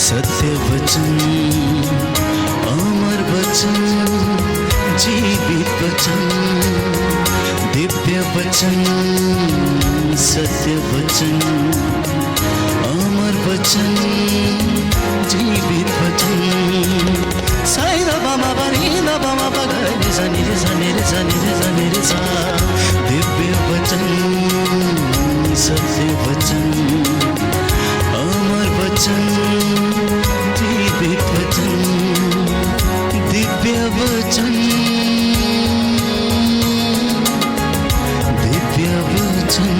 सत्य वचन, अमर वचन, जीवित वचन, दिव्य वचन, सत्य वचन, अमर वचन, जीवित वचन। साई दा बामा बनी दा बामा बगरे रे सा नी रे सा नी रे सा नी रे सा नी रे सा। दिव्य वचन, सत्य वचन, अमर वचन, जीवित वचन, दिव्य वचन, दिव्य वचन।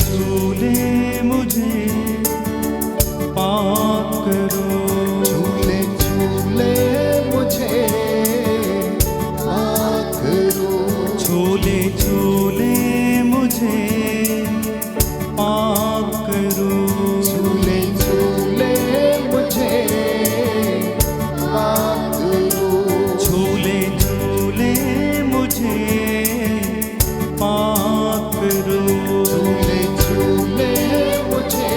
झूले मुझे पाक करो, झूले झूले मुझे पाक करो, झूले झूले मुझे पाक करो, झूले झूले मुझे पाक करो, झूले झूले मुझे पाक करो, झूले झूले मुझे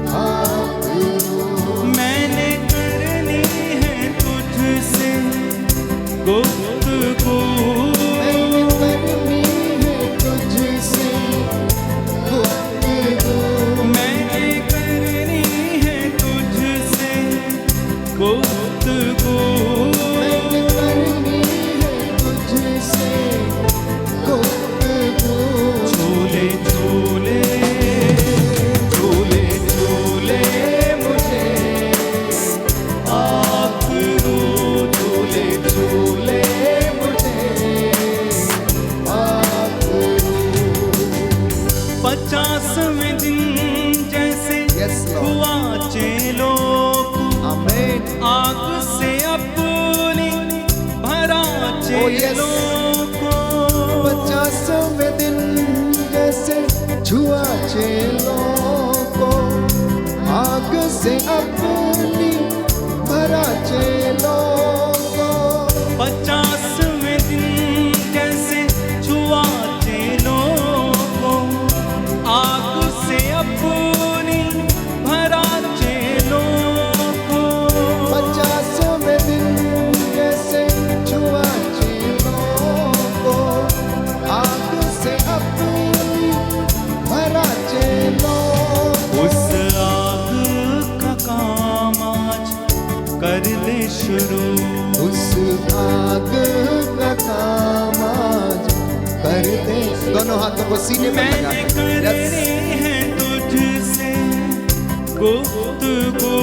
पाक करो। मैंने करनी है तुझसे गुफ्तगू, मैंने करनी है तुझसे गुफ्तगू, मैंने करनी है तुझसे गुफ्तगू, मैंने करनी है तुझसे गुफ्तगू। झूले झूले झूले झूले मुझे पाक करो, झूले झूले मुझे पाक करो। 50वें दिन जैसे Yes, Lord. हुआ चेलों को आमीन। आग से अपनी भरा Oh, yes. चेलों को, 50वें दिन जैसे छुआ चेलों को, आग से अपनी भरा चेलों को। 50वें दिन जैसे छुआ चेलों को, आग से अपनी भरा चेलों को, 50वें दिन जैसे छुआ चेलों को, आग से अपनी भरा चेलों को। उस आग का काम आज कर ले शुरू, उस आग का काम आज कर दे। दोनों हाथों को सीने पर लगा मैंने कर। करनी है तुझसे गुफ्तगू,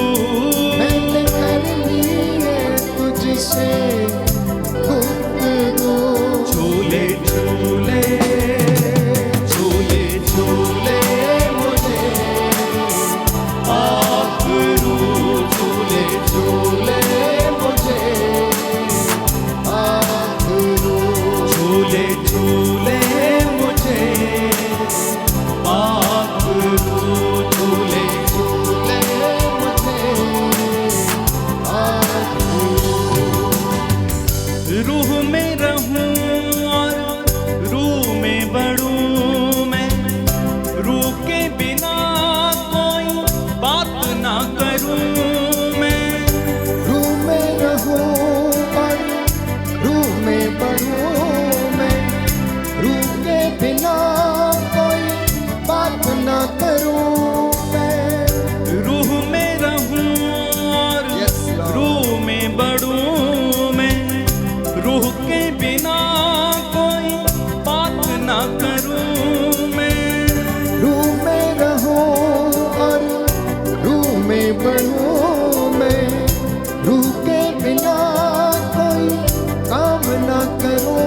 मैंने करनी है तुझसे गुफ्तगू। झूले झूले झूले झूले मुझे पाक करो, झूले झूले मुझे पाक करो, झूले झूले मुझे पाक करो, झूले झूले मुझे पाक करो। रूह में रहूं और रूह में बढ़ूं मैं, रूह के बिना कोई बात ना करूं मैं, रूह में रहूं और रूह में बढ़ूं मैं, रूह के बिना कोई बात ना करूं मैं। रूह में रहूं और Yes, Lord. रूह में बढ़ूं मैं, रूह के बिना कोई बात ना करूं मैं, रूह में रहूं और रूह में बढ़ूं मैं, रूह के बिना कोई काम ना करूं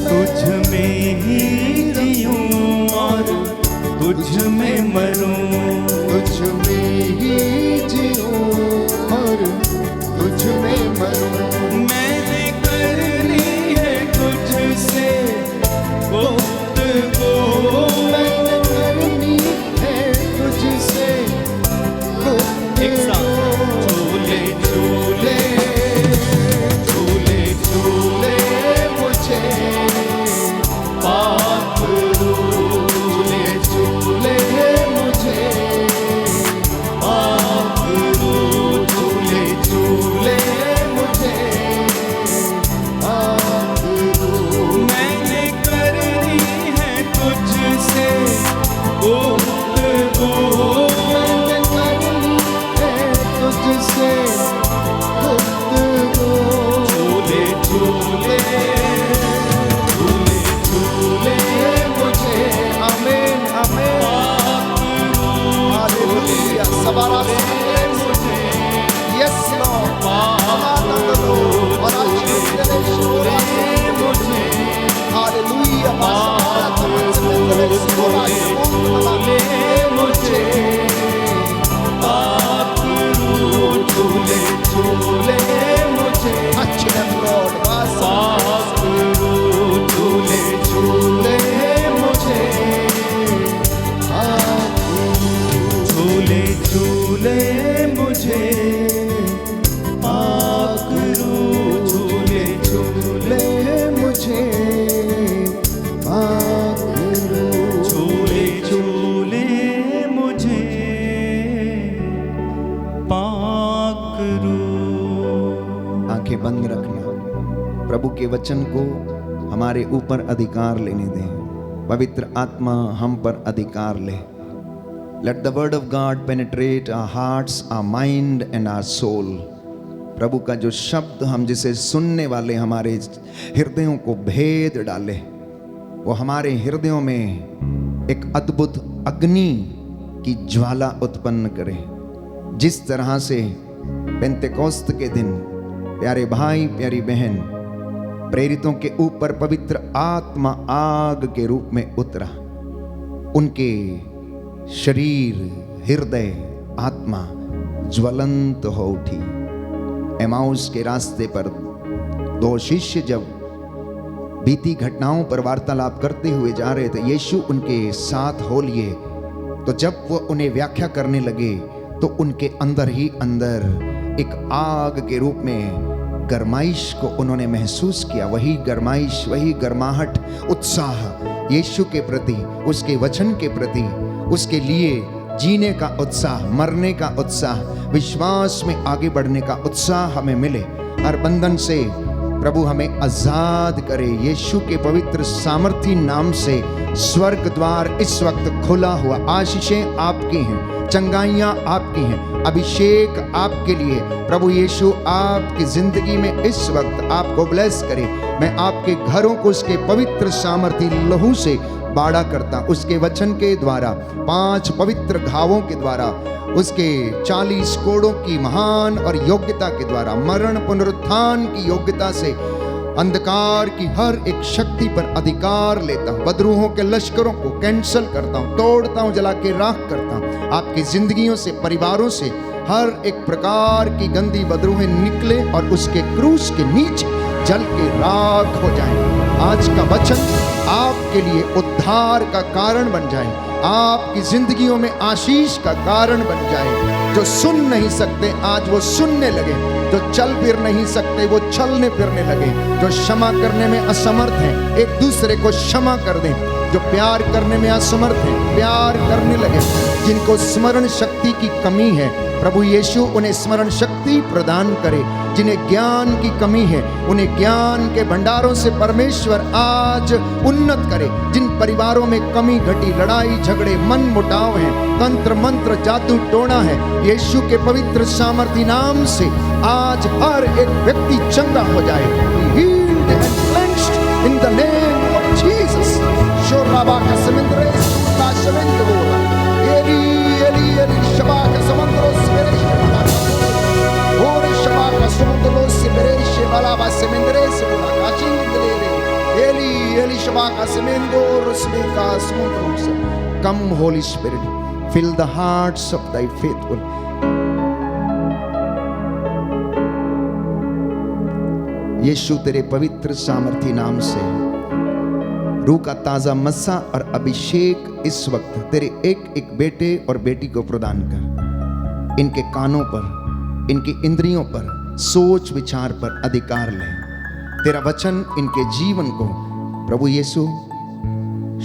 मैं। तुझ में ही जीऊं और तुझ में मरूं, तुझ में ही जीऊं और में मरूं। मैंने करनी है तुझसे गुफ्तगू, मैंने करनी है तुझसे एक साथ झूले झूले झूले झूले मुझे पाखरू, झूले झूले मुझे पाखरू, झूले झूले मुझे मैंने करनी है तुझसे गुफ्तगू, मैंने करनी है तुझसे गुफ्तगू। झूले झूले झूले झूले मुझे आमीन आमीन हालेलुया सवारा मुझे यस लॉर्ड आनंद लो और मुझे हालेलुया मुझे झूले झूले मुझे अच्छे लॉर्ड झूले झूले मुझे झूले झूले मुझे आकरू, झूले झूले झूले मुझे झूले झूले मुझे पाकरू। आंखें बंद रखना, प्रभु के वचन को हमारे ऊपर अधिकार लेने दें। पवित्र आत्मा हम पर अधिकार ले। Let the word of God penetrate our hearts, our mind and our soul. प्रभु का जो शब्द हम जिसे सुनने वाले हमारे हृदयों को भेद डाले, वो हमारे हृदयों में एक अद्भुत अग्नि की ज्वाला उत्पन्न करे। जिस तरह से पेंतेकोस्त के दिन प्यारे भाई प्यारी बहन प्रेरितों के ऊपर पवित्र आत्मा आग के रूप में उतरा, उनके शरीर हृदय आत्मा ज्वलंत हो उठी। एमाउस के रास्ते पर दो शिष्य जब बीती घटनाओं पर वार्तालाप करते हुए जा रहे थे, यीशु उनके साथ हो लिए, तो जब वो उन्हें व्याख्या करने लगे तो उनके अंदर ही अंदर एक आग के रूप में गरमाइश को उन्होंने महसूस किया। वही गरमाइश, वही गरमाहट, उत्साह यीशु के प्रति, उसके वचन के प्रति, उसके लिए जीने का उत्साह, मरने का उत्साह, विश्वास में आगे बढ़ने का उत्साह हमें मिले। हर बंधन से प्रभु हमें आजाद करे। यीशु के पवित्र सामर्थी नाम से स्वर्ग द्वार इस वक्त खुला हुआ। आशीषें आपकी हैं, चंगाइयां आपकी हैं, अभिषेक आपके लिए। प्रभु यीशु आपकी जिंदगी में इस वक्त आपको ब्लेस करे। मैं आपके घरों को उसके पवित्र सामर्थी लहू से बाड़ा करता, उसके वचन के द्वारा, 5 पवित्र घावों के द्वारा, उसके 40 कोड़ों की महान और योग्यता के द्वारा, मरण पुनरुत्थान की योग्यता से अंधकार की हर एक शक्ति पर अधिकार लेता हूं। बदरूहों के लश्करों को कैंसल करता हूं, तोड़ता हूं, जला के राख करता हूं। आपकी जिंदगियों से, परिवारों से हर एक प्रकार की गंदी बदरूहें निकले और उसके क्रूस के नीचे जल के राख हो जाए। आज का वचन आपके लिए उद्धार का कारण बन जाए, आपकी जिंदगियों में आशीष का कारण बन जाए। जो सुन नहीं सकते आज वो सुनने लगे, जो चल फिर नहीं सकते वो चलने फिरने लगे, जो क्षमा करने में असमर्थ हैं एक दूसरे को क्षमा कर दें, जो प्यार करने में असमर्थ हैं प्यार करने लगे, जिनको स्मरण शक्ति की कमी है प्रभु यीशु उन्हें स्मरण शक्ति प्रदान करे, जिन्हें ज्ञान की कमी है उन्हें ज्ञान के भंडारों से परमेश्वर आज उन्नत करे। जिन परिवारों में कमी घटी, लड़ाई झगड़े मन मुटाव है, तंत्र मंत्र जादू टोना है, यीशु के पवित्र सामर्थी नाम से आज हर एक व्यक्ति चंगा हो जाए। Healed and cleansed in the name of Jesus. शोराबाका समुद्रे सुता शवेंद्रोला एली एली एली शबाका समुद्रो सिबरेश ओरे शबाका समुद्रो सिबरेश बालाबा समुद्रे सिबला काचिंगलेरे एली एली शबाका समुद्रो सिबका समुद्रो। Come Holy Spirit, fill the hearts of thy faithful. यीशु तेरे पवित्र सामर्थी नाम से रूह का ताजा मस्सा और अभिषेक इस वक्त तेरे एक एक बेटे और बेटी को प्रदान कर। इनके कानों पर, इनकी इंद्रियों पर, सोच विचार पर अधिकार ले। तेरा वचन इनके जीवन को प्रभु यीशु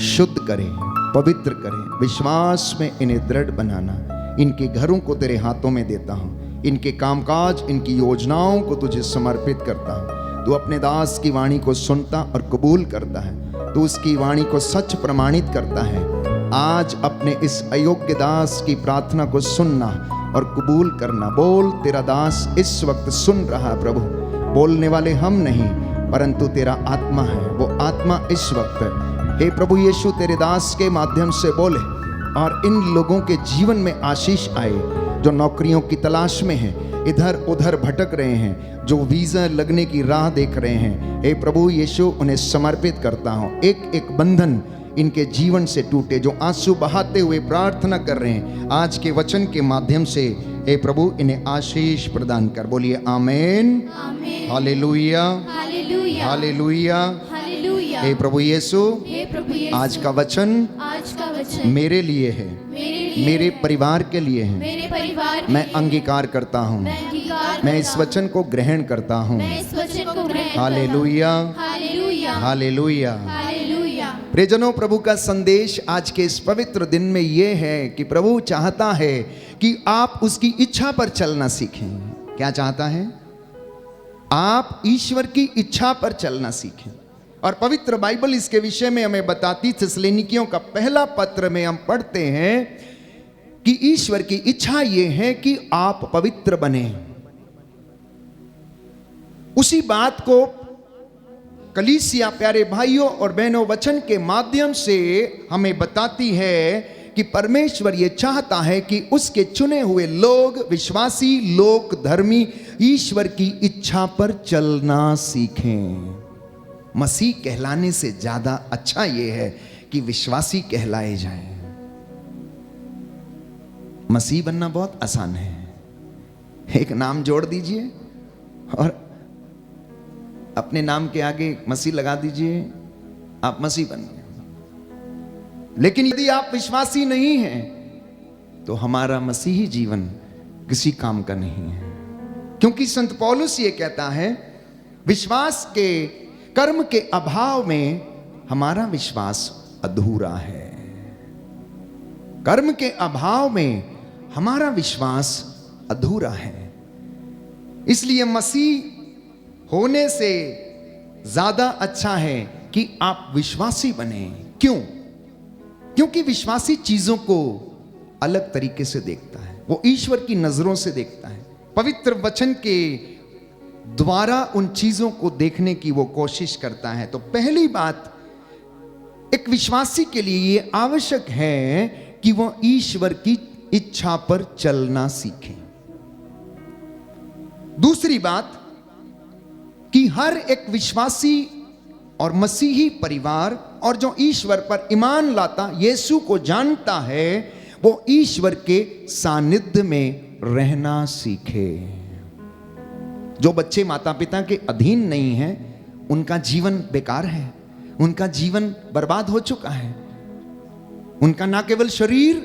शुद्ध करे, पवित्र करे, विश्वास में इन्हें दृढ़ बनाना। इनके घरों को तेरे हाथों में देता हूं, इनके कामकाज, इनकी योजनाओं को तुझे समर्पित करता हूं। तू अपने दास की वाणी को सुनता और कबूल करता है, तू उसकी वाणी को सच प्रमाणित करता है। आज अपने इस अयोग्य दास की प्रार्थना को सुनना और कबूल करना। बोल, तेरा दास इस वक्त सुन रहा है प्रभु। बोलने वाले हम नहीं परंतु तेरा आत्मा है, वो आत्मा इस वक्त हे प्रभु यीशु तेरे दास के माध्यम से बोले और इन लोगों के जीवन में आशीष आए जो नौकरियों की तलाश में हैं, इधर उधर भटक रहे हैं, जो वीज़ा लगने की राह देख रहे हैं। हे प्रभु यीशु उन्हें समर्पित करता हूँ। एक एक बंधन इनके जीवन से टूटे, जो आंसू बहाते हुए प्रार्थना कर रहे हैं आज के वचन के माध्यम से। हे प्रभु इन्हें आशीष प्रदान कर। बोलिए आमेन, हालेलुया, हालेलुया। हे प्रभु यीशु, आज का वचन मेरे लिए है, मेरे परिवार के लिए है। मैं अंगीकार करता हूँ, मैं इस वचन को ग्रहण करता हूँ। Hallelujah, hallelujah. प्रियजनों, प्रभु का संदेश आज के इस पवित्र दिन में यह है कि प्रभु चाहता है कि आप उसकी इच्छा पर चलना सीखें। क्या चाहता है? आप ईश्वर की इच्छा पर चलना सीखें। और पवित्र बाइबल इसके विषय में हमें बताती, थिस्सलुनीकियों का पहला पत्र में हम पढ़ते हैं कि ईश्वर की इच्छा यह है कि आप पवित्र बने। उसी बात को कलीसिया प्यारे भाइयों और बहनों वचन के माध्यम से हमें बताती है कि परमेश्वर ये चाहता है कि उसके चुने हुए लोग, विश्वासी लोग, धर्मी ईश्वर की इच्छा पर चलना सीखें। मसीह कहलाने से ज्यादा अच्छा यह है कि विश्वासी कहलाए जाएं। मसीह बनना बहुत आसान है। एक नाम जोड़ दीजिए और अपने नाम के आगे मसीह लगा दीजिए, आप मसीह बन गए। लेकिन यदि आप विश्वासी नहीं हैं तो हमारा मसीही जीवन किसी काम का नहीं है। क्योंकि संत पौलुस ये कहता है, विश्वास के कर्म के अभाव में हमारा विश्वास अधूरा है। कर्म के अभाव में हमारा विश्वास अधूरा है। इसलिए मसीह होने से ज्यादा अच्छा है कि आप विश्वासी बने। क्यों? क्योंकि विश्वासी चीजों को अलग तरीके से देखता है, वो ईश्वर की नजरों से देखता है। पवित्र वचन के द्वारा उन चीजों को देखने की वो कोशिश करता है। तो पहली बात, एक विश्वासी के लिए ये आवश्यक है कि वो ईश्वर की इच्छा पर चलना सीखे। दूसरी बात कि हर एक विश्वासी और मसीही परिवार और जो ईश्वर पर ईमान लाता, यीशु को जानता है, वो ईश्वर के सानिध्य में रहना सीखे। जो बच्चे माता पिता के अधीन नहीं हैं, उनका जीवन बेकार है, उनका जीवन बर्बाद हो चुका है। उनका ना केवल शरीर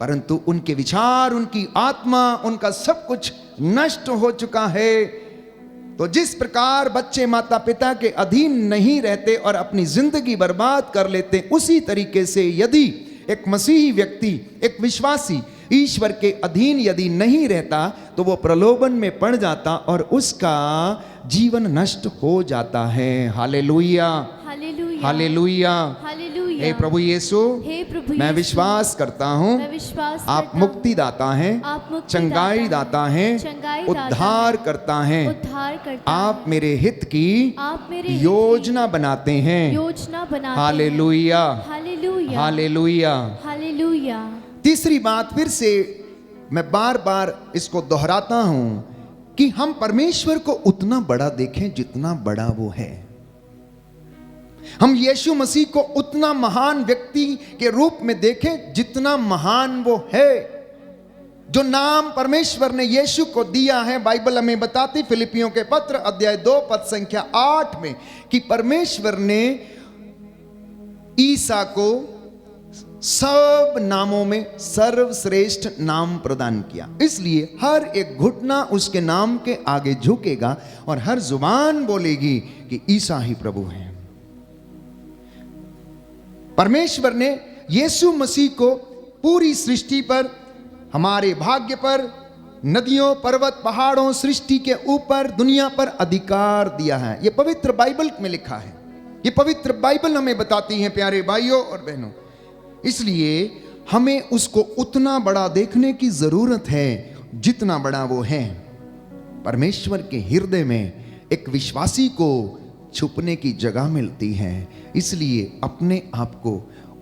परंतु उनके विचार, उनकी आत्मा, उनका सब कुछ नष्ट हो चुका है। तो जिस प्रकार बच्चे माता पिता के अधीन नहीं रहते और अपनी जिंदगी बर्बाद कर लेते, उसी तरीके से यदि एक मसीही व्यक्ति, एक विश्वासी ईश्वर के अधीन यदि नहीं रहता तो वो प्रलोभन में पड़ जाता और उसका जीवन नष्ट हो जाता है। Hallelujah, hallelujah, hallelujah. हे प्रभु यीशु, मैं विश्वास करता हूँ आप मुक्ति दाता हैं, चंगाई दाता हैं, उद्धार करता हैं। आप मेरे हित की योजना बनाते हैं। Hallelujah, hallelujah, hallelujah. तीसरी बात, फिर से मैं बार बार इसको दोहराता हूं कि हम परमेश्वर को उतना बड़ा देखें जितना बड़ा वो है। हम यीशु मसीह को उतना महान व्यक्ति के रूप में देखें जितना महान वो है। जो नाम परमेश्वर ने यीशु को दिया है, बाइबल हमें बताती फिलिपियों के पत्र अध्याय 2 पद संख्या 8 में कि परमेश्वर ने ईसा को सब नामों में सर्वश्रेष्ठ नाम प्रदान किया। इसलिए हर एक घुटना उसके नाम के आगे झुकेगा और हर जुबान बोलेगी कि ईसा ही प्रभु है। परमेश्वर ने यीशु मसीह को पूरी सृष्टि पर, हमारे भाग्य पर, नदियों, पर्वत, पहाड़ों, सृष्टि के ऊपर, दुनिया पर अधिकार दिया है। यह पवित्र बाइबल में लिखा है। ये पवित्र बाइबल हमें बताती है प्यारे भाइयों और बहनों। इसलिए हमें उसको उतना बड़ा देखने की जरूरत है जितना बड़ा वो है। परमेश्वर के हृदय में एक विश्वासी को छुपने की जगह मिलती है। इसलिए अपने आप को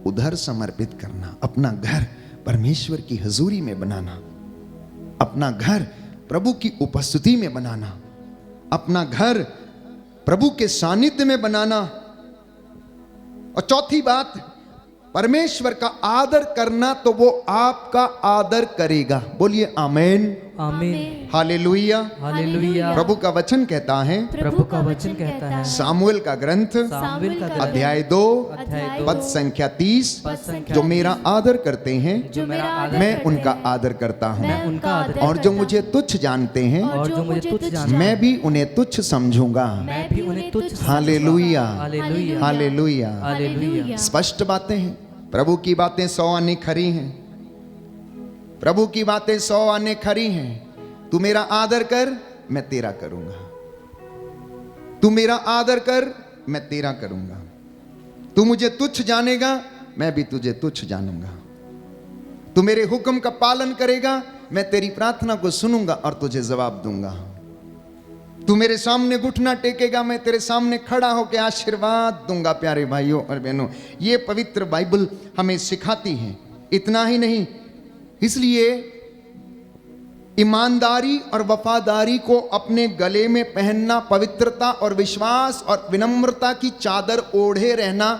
उधर समर्पित करना, अपना घर परमेश्वर की हजूरी में बनाना, अपना घर प्रभु की उपस्थिति में बनाना, अपना घर प्रभु के सानिध्य में बनाना। और चौथी बात, परमेश्वर का आदर करना, तो वो आपका आदर करेगा। बोलिए आमीन, आमीन, हालेलुया, हालेलुया। प्रभु का वचन कहता है, प्रभु का वचन कहता है, सामुएल का ग्रंथ सामुएल का ग्रंथ, अध्याय 2 अध्याय 2 पद संख्या 30, पद संख्या जो मेरा आदर करते हैं जो मेरा आदर मैं करते उनका हैं, आदर करता हूँ, मैं उनका आदर और जो मुझे तुच्छ जानते हैं और जो मुझे तुच्छ जानते हैं, मैं भी उन्हें तुच्छ समझूंगा। मैं भी उन्हें तुच्छ समझूंगा। Hallelujah, hallelujah, hallelujah. हालेलुया। स्पष्ट बातें हैं। प्रभु की बातें 100 आने खरी हैं। प्रभु की बातें 100 आने खरी हैं। तू मेरा आदर कर, मैं तेरा करूंगा। तू मेरा आदर कर, मैं तेरा करूंगा। तू मुझे तुच्छ जानेगा, मैं भी तुझे तुच्छ जानूंगा। तू मेरे हुक्म का पालन करेगा, मैं तेरी प्रार्थना को सुनूंगा और तुझे जवाब दूंगा। तू मेरे सामने घुटना टेकेगा, मैं तेरे सामने खड़ा होकर आशीर्वाद दूंगा। प्यारे भाइयों और बहनों, ये पवित्र बाइबल हमें सिखाती है। इतना ही नहीं, इसलिए ईमानदारी और वफादारी को अपने गले में पहनना, पवित्रता और विश्वास और विनम्रता की चादर ओढ़े रहना,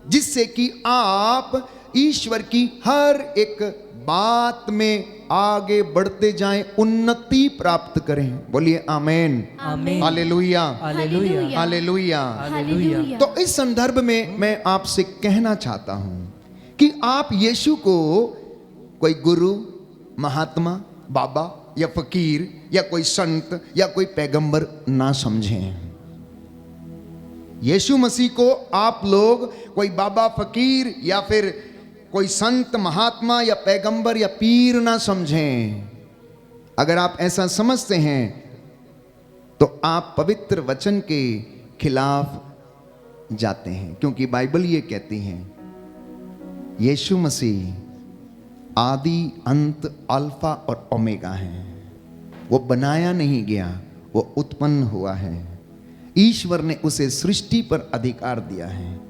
जिससे कि आप ईश्वर की हर एक बात में आगे बढ़ते जाएं, उन्नति प्राप्त करें। बोलिए आमीन, आमीन, हालेलुया, हालेलुया, हालेलुया। हालेलुया। तो इस संदर्भ में मैं आपसे कहना चाहता हूं कि आप यीशु को कोई गुरु, महात्मा, बाबा या फकीर या कोई संत या कोई पैगंबर ना समझें। यीशु मसीह को आप लोग कोई बाबा, फकीर या फिर कोई संत, महात्मा या पैगंबर या पीर ना समझें। अगर आप ऐसा समझते हैं तो आप पवित्र वचन के खिलाफ जाते हैं, क्योंकि बाइबल ये कहती है यीशु मसीह आदि, अंत, अल्फा और ओमेगा है। वो बनाया नहीं गया, वो उत्पन्न हुआ है। ईश्वर ने उसे सृष्टि पर अधिकार दिया है।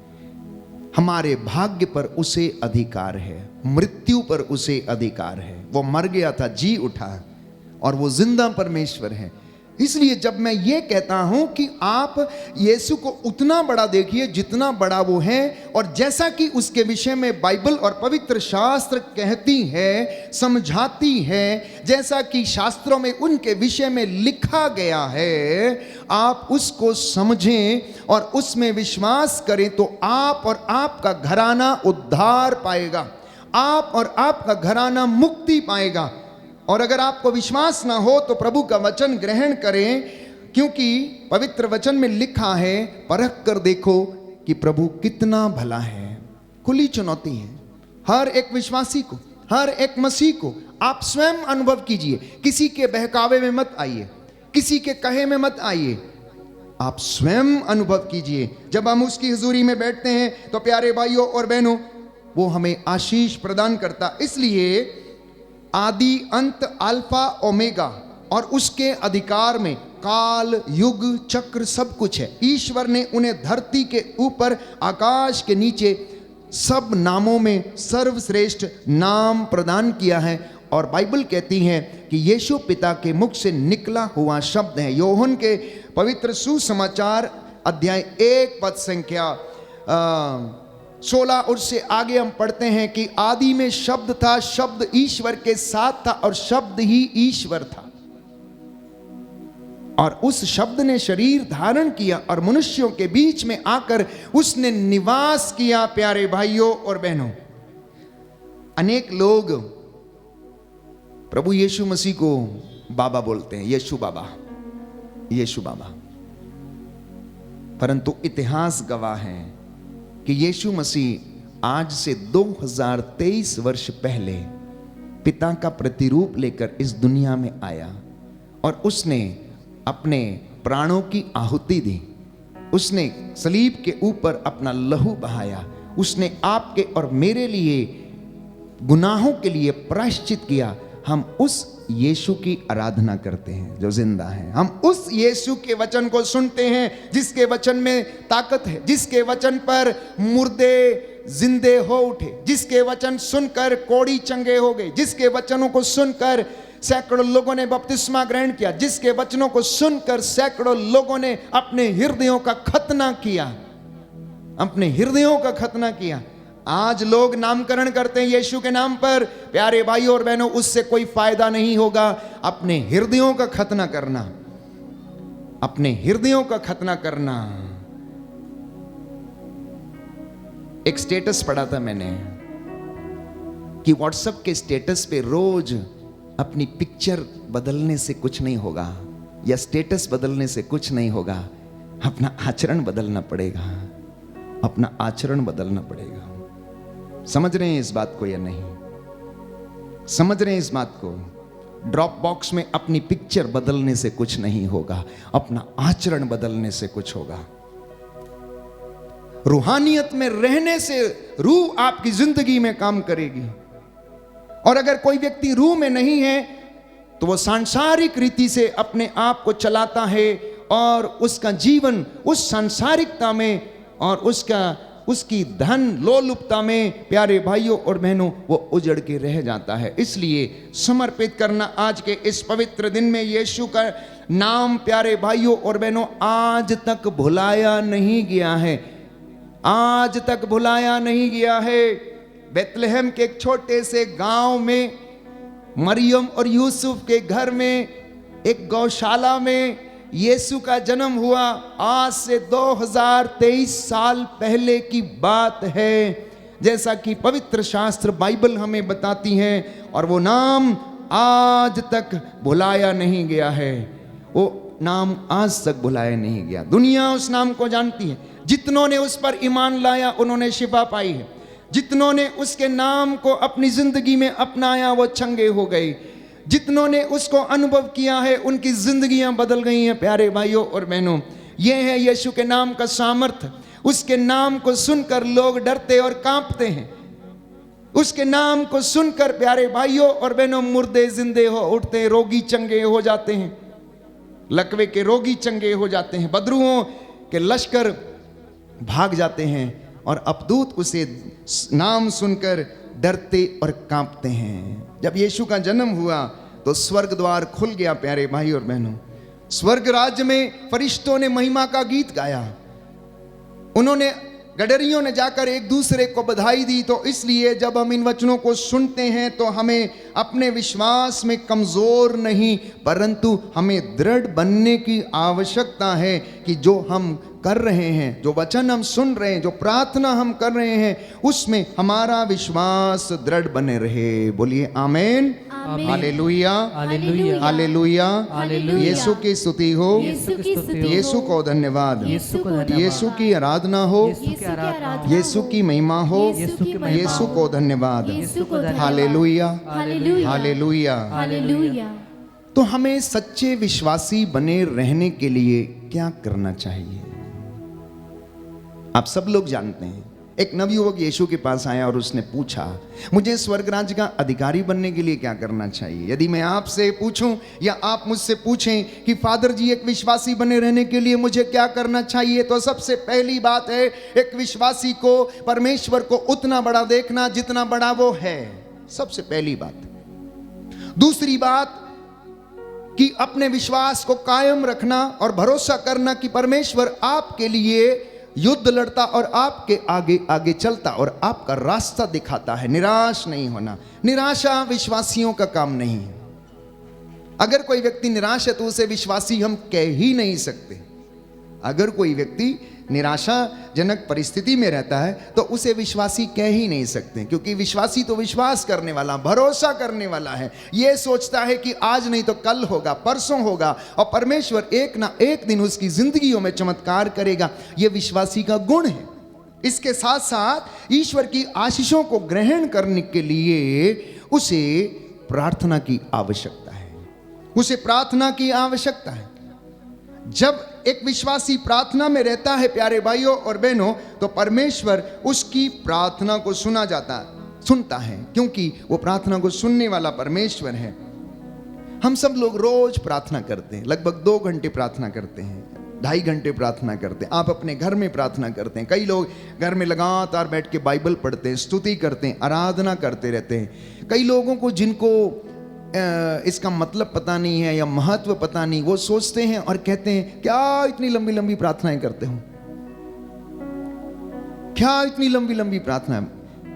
हमारे भाग्य पर उसे अधिकार है, मृत्यु पर उसे अधिकार है। वो मर गया था, जी उठा, और वो जिंदा परमेश्वर है। इसलिए जब मैं ये कहता हूं कि आप यीशु को उतना बड़ा देखिए जितना बड़ा वो है, और जैसा कि उसके विषय में बाइबल और पवित्र शास्त्र कहती है, समझाती है, जैसा कि शास्त्रों में उनके विषय में लिखा गया है, आप उसको समझें और उसमें विश्वास करें, तो आप और आपका घराना उद्धार पाएगा, आप और आपका घराना मुक्ति पाएगा। और अगर आपको विश्वास ना हो तो प्रभु का वचन ग्रहण करें, क्योंकि पवित्र वचन में लिखा है, परख कर देखो कि प्रभु कितना भला है। खुली चुनौती है हर एक विश्वासी को, हर एक मसीह को। आप स्वयं अनुभव कीजिए, किसी के बहकावे में मत आइए, किसी के कहे में मत आइए, आप स्वयं अनुभव कीजिए। जब हम उसकी हुजूरी में बैठते हैं तो प्यारे भाइयों और बहनों, वो हमें आशीष प्रदान करता। इसलिए आदि, अंत, अल्फा, ओमेगा, और उसके अधिकार में काल, युग, चक्र सब कुछ है। ईश्वर ने उन्हें धरती के ऊपर, आकाश के नीचे सब नामों में सर्वश्रेष्ठ नाम प्रदान किया है। और बाइबल कहती है कि यीशु पिता के मुख से निकला हुआ शब्द है। योहन के पवित्र सुसमाचार अध्याय 1 पद संख्या 16 और से आगे हम पढ़ते हैं कि आदि में शब्द था, शब्द ईश्वर के साथ था और शब्द ही ईश्वर था, और उस शब्द ने शरीर धारण किया और मनुष्यों के बीच में आकर उसने निवास किया। प्यारे भाइयों और बहनों, अनेक लोग प्रभु यीशु मसीह को बाबा बोलते हैं, यीशु बाबा, यीशु बाबा, परंतु इतिहास गवाह है कि यीशु मसीह आज से 2023 वर्ष पहले पिता का प्रतिरूप लेकर इस दुनिया में आया और उसने अपने प्राणों की आहुति दी। उसने सलीब के ऊपर अपना लहू बहाया। उसने आपके और मेरे लिए गुनाहों के लिए प्रायश्चित किया। हम उस यीशु की आराधना करते हैं जो जिंदा है। हम उस यीशु के वचन को सुनते हैं जिसके वचन में ताकत है, जिसके वचन पर मुर्दे जिंदे हो उठे, जिसके वचन सुनकर कोढ़ी चंगे हो गए, जिसके वचनों को सुनकर सैकड़ों लोगों ने बपतिस्मा ग्रहण किया, जिसके वचनों को सुनकर सैकड़ों लोगों ने अपने हृदयों का खतना किया, अपने हृदयों का खतना किया। आज लोग नामकरण करते हैं यीशु के नाम पर। प्यारे भाइयों और बहनों, उससे कोई फायदा नहीं होगा। अपने हृदयों का खतना करना, अपने हृदयों का खतना करना। एक स्टेटस पढ़ा था मैंने कि व्हाट्सएप के स्टेटस पे रोज अपनी पिक्चर बदलने से कुछ नहीं होगा, या स्टेटस बदलने से कुछ नहीं होगा। अपना आचरण बदलना पड़ेगा, अपना आचरण बदलना पड़ेगा। समझ रहे हैं इस बात को या नहीं? समझ रहे हैं इस बात को? ड्रॉप बॉक्स में अपनी पिक्चर बदलने से कुछ नहीं होगा, अपना आचरण बदलने से कुछ होगा। रूहानियत में रहने से रूह आपकी जिंदगी में काम करेगी। और अगर कोई व्यक्ति रूह में नहीं है तो वो सांसारिक रीति से अपने आप को चलाता है और उसका जीवन उस सांसारिकता में और उसकी धन लोलुपता में, प्यारे भाइयों और बहनों, वो उजड़ के रह जाता है। इसलिए समर्पित करना आज के इस पवित्र दिन में यीशु का नाम, प्यारे भाइयों और बहनों, आज तक भुलाया नहीं गया है, आज तक भुलाया नहीं गया है। बेथलेहम के एक छोटे से गांव में, मरियम और यूसुफ के घर में, एक गौशाला में यीशु का जन्म हुआ। आज से 2023 साल पहले की बात है, जैसा कि पवित्र शास्त्र बाइबल हमें बताती है, और वो नाम आज तक भुलाया नहीं गया है। वो नाम आज तक भुलाया नहीं गया। दुनिया उस नाम को जानती है। जितनों ने उस पर ईमान लाया उन्होंने शिफा पाई है। जितनों ने उसके नाम को अपनी जिंदगी में अपनाया वो चंगे हो गए। जितनों ने उसको अनुभव किया है उनकी जिंदगियां बदल गई हैं। प्यारे भाइयों और बहनों, यह है यीशु के नाम का सामर्थ्य। उसके नाम को सुनकर लोग डरते और कांपते हैं। उसके नाम को सुनकर, प्यारे भाइयों और बहनों, मुर्दे जिंदे हो उठते हैं, रोगी चंगे हो जाते हैं, लकवे के रोगी चंगे हो जाते हैं, बदरूओं के लश्कर भाग जाते हैं, और अपदूत उसे नाम सुनकर डरते और कांपते हैं। जब यीशु का जन्म हुआ तो स्वर्ग द्वार खुल गया। प्यारे भाई और बहनों, स्वर्ग राज्य में फरिश्तों ने महिमा का गीत गाया। उन्होंने, गडरियों ने जाकर एक दूसरे को बधाई दी। तो इसलिए जब हम इन वचनों को सुनते हैं तो हमें अपने विश्वास में कमजोर नहीं, परंतु हमें दृढ़ बनने की आवश्यकता है कि जो हम कर रहे हैं, जो वचन हम सुन रहे हैं, जो प्रार्थना हम कर रहे हैं, उसमें हमारा विश्वास दृढ़ बने रहे। बोलिए आमीन, हालेलुया, हालेलुया, हालेलुया। हालेलुया। यीशु की स्तुति हो, यीशु की स्तुति हो, यीशु को धन्यवाद, यीशु को धन्यवाद, यीशु की आराधना हो, यीशु की आराधना हो, यीशु की महिमा हो, यीशु की महिमा यीशु को धन्यवाद, यीशु को धन्यवाद, हालेलुया, हालेलुया, हालेलुया। हालेलुया। तो हमें सच्चे विश्वासी बने रहने के लिए क्या करना चाहिए? आप सब लोग जानते हैं, एक नवयुवक यीशु के पास आया और उसने पूछा, मुझे स्वर्ग राज्य का अधिकारी बनने के लिए क्या करना चाहिए? यदि मैं आपसे पूछूं या आप मुझसे पूछें कि फादर जी, एक विश्वासी बने रहने के लिए मुझे क्या करना चाहिए, तो सबसे पहली बात है, एक विश्वासी को परमेश्वर को उतना बड़ा देखना जितना बड़ा वो है। सबसे पहली बात। दूसरी बात कि अपने विश्वास को कायम रखना और भरोसा करना कि परमेश्वर आपके लिए युद्ध लड़ता और आपके आगे आगे चलता और आपका रास्ता दिखाता है। निराश नहीं होना। निराशा विश्वासियों का काम नहीं है। अगर कोई व्यक्ति निराश है तो उसे विश्वासी हम कह ही नहीं सकते। अगर कोई व्यक्ति निराशाजनक परिस्थिति में रहता है तो उसे विश्वासी कह ही नहीं सकते, क्योंकि विश्वासी तो विश्वास करने वाला, भरोसा करने वाला है। यह सोचता है कि आज नहीं तो कल होगा, परसों होगा, और परमेश्वर एक ना एक दिन उसकी जिंदगियों में चमत्कार करेगा। यह विश्वासी का गुण है। इसके साथ साथ ईश्वर की आशीषों को ग्रहण करने के लिए उसे प्रार्थना की आवश्यकता है। उसे प्रार्थना की आवश्यकता है। जब एक विश्वासी प्रार्थना में रहता है प्यारे भाइयों और बहनों, तो परमेश्वर उसकी प्रार्थना को सुनता है, क्योंकि वो प्रार्थना को सुनने वाला परमेश्वर है। हम सब लोग रोज प्रार्थना करते हैं, लगभग 2 घंटे प्रार्थना करते हैं, 2.5 घंटे प्रार्थना करते हैं। आप अपने घर में प्रार्थना करते हैं। कई लोग घर में लगातार बैठ के बाइबल पढ़ते हैं, स्तुति करते हैं, आराधना करते रहते हैं। कई लोगों को जिनको इसका मतलब पता नहीं है या महत्व पता नहीं, वो सोचते हैं और कहते हैं क्या इतनी लंबी लंबी प्रार्थनाएं करते हो, क्या इतनी लंबी लंबी प्रार्थना।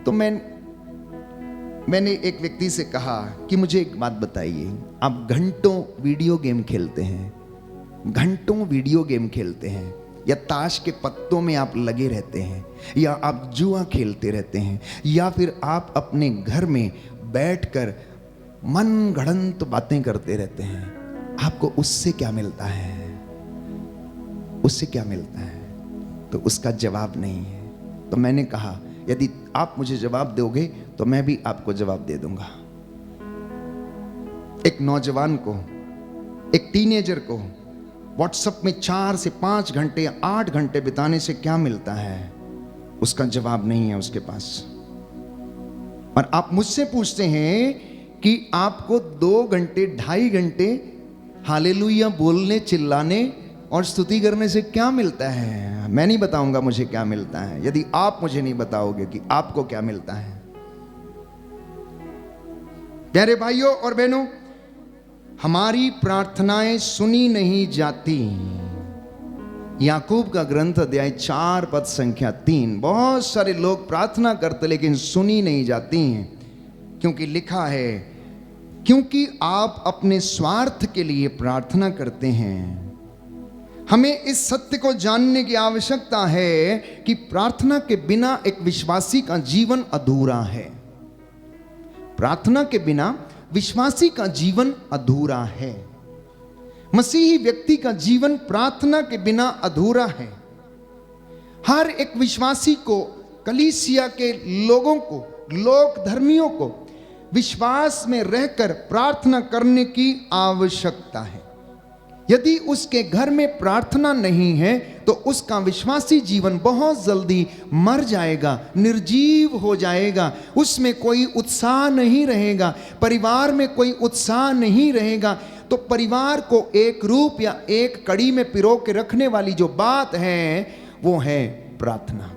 तो मैंने एक व्यक्ति से कहा कि मुझे एक बात बताइए, आप घंटों वीडियो गेम खेलते हैं, घंटों वीडियो गेम खेलते हैं, या ताश के पत्तों में आप लगे रहते हैं, या आप जुआ खेलते रहते हैं, या फिर आप अपने घर में बैठकर मन गढ़ंत बातें करते रहते हैं, आपको उससे क्या मिलता है? उससे क्या मिलता है? तो उसका जवाब नहीं है। तो मैंने कहा यदि आप मुझे जवाब दोगे तो मैं भी आपको जवाब दे दूंगा। एक नौजवान को, एक टीनेजर को व्हाट्सएप में 4 से 5 घंटे या 8 घंटे बिताने से क्या मिलता है? उसका जवाब नहीं है उसके पास। और आप मुझसे पूछते हैं कि आपको 2 घंटे 2.5 घंटे हालेलुया बोलने, चिल्लाने और स्तुति करने से क्या मिलता है? मैं नहीं बताऊंगा मुझे क्या मिलता है, यदि आप मुझे नहीं बताओगे कि आपको क्या मिलता है। प्यारे भाइयों और बहनों, हमारी प्रार्थनाएं सुनी नहीं जाती। याकूब का ग्रंथ अध्याय 4 पद संख्या 3। बहुत सारे लोग प्रार्थना करते लेकिन सुनी नहीं जाती हैं, क्योंकि लिखा है, क्योंकि आप अपने स्वार्थ के लिए प्रार्थना करते हैं। हमें इस सत्य को जानने की आवश्यकता है कि प्रार्थना के बिना एक विश्वासी का जीवन अधूरा है। प्रार्थना के बिना विश्वासी का जीवन अधूरा है। मसीही व्यक्ति का जीवन प्रार्थना के बिना अधूरा है। हर एक विश्वासी को, कलीसिया के लोगों को, लोक धर्मियों को विश्वास में रहकर प्रार्थना करने की आवश्यकता है। यदि उसके घर में प्रार्थना नहीं है तो उसका विश्वासी जीवन बहुत जल्दी मर जाएगा, निर्जीव हो जाएगा। उसमें कोई उत्साह नहीं रहेगा, परिवार में कोई उत्साह नहीं रहेगा। तो परिवार को एक रूप या एक कड़ी में पिरो के रखने वाली जो बात है वो है प्रार्थना।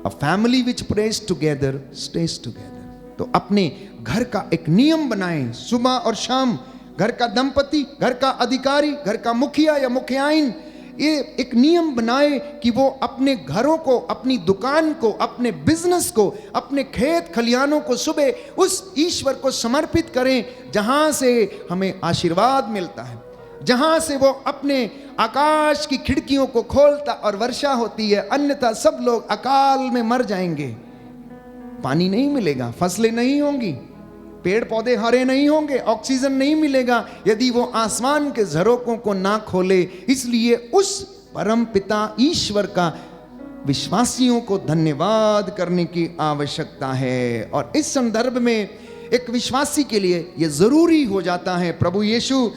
A family which prays together stays together। तो अपने घर का एक नियम बनाएं, सुबह और शाम घर का दंपति, घर का अधिकारी, घर का मुखिया या मुखियाइन ये एक नियम बनाए कि वो अपने घरों को, अपनी दुकान को, अपने बिजनेस को, अपने खेत खलियानों को सुबह उस ईश्वर को समर्पित करें जहां से हमें आशीर्वाद मिलता है, जहां से वो अपने आकाश की खिड़कियों को खोलता और वर्षा होती है। अन्यथा सब लोग अकाल में मर जाएंगे, पानी नहीं मिलेगा, फसलें नहीं होंगी, पेड़ पौधे हरे नहीं होंगे, ऑक्सीजन नहीं मिलेगा यदि वो आसमान के झरोकों को ना खोले। इसलिए उस परम पिता ईश्वर का विश्वासियों को धन्यवाद करने की आवश्यकता है। और इस संदर्भ में एक विश्वासी के लिए यह जरूरी हो जाता है। प्रभु यीशु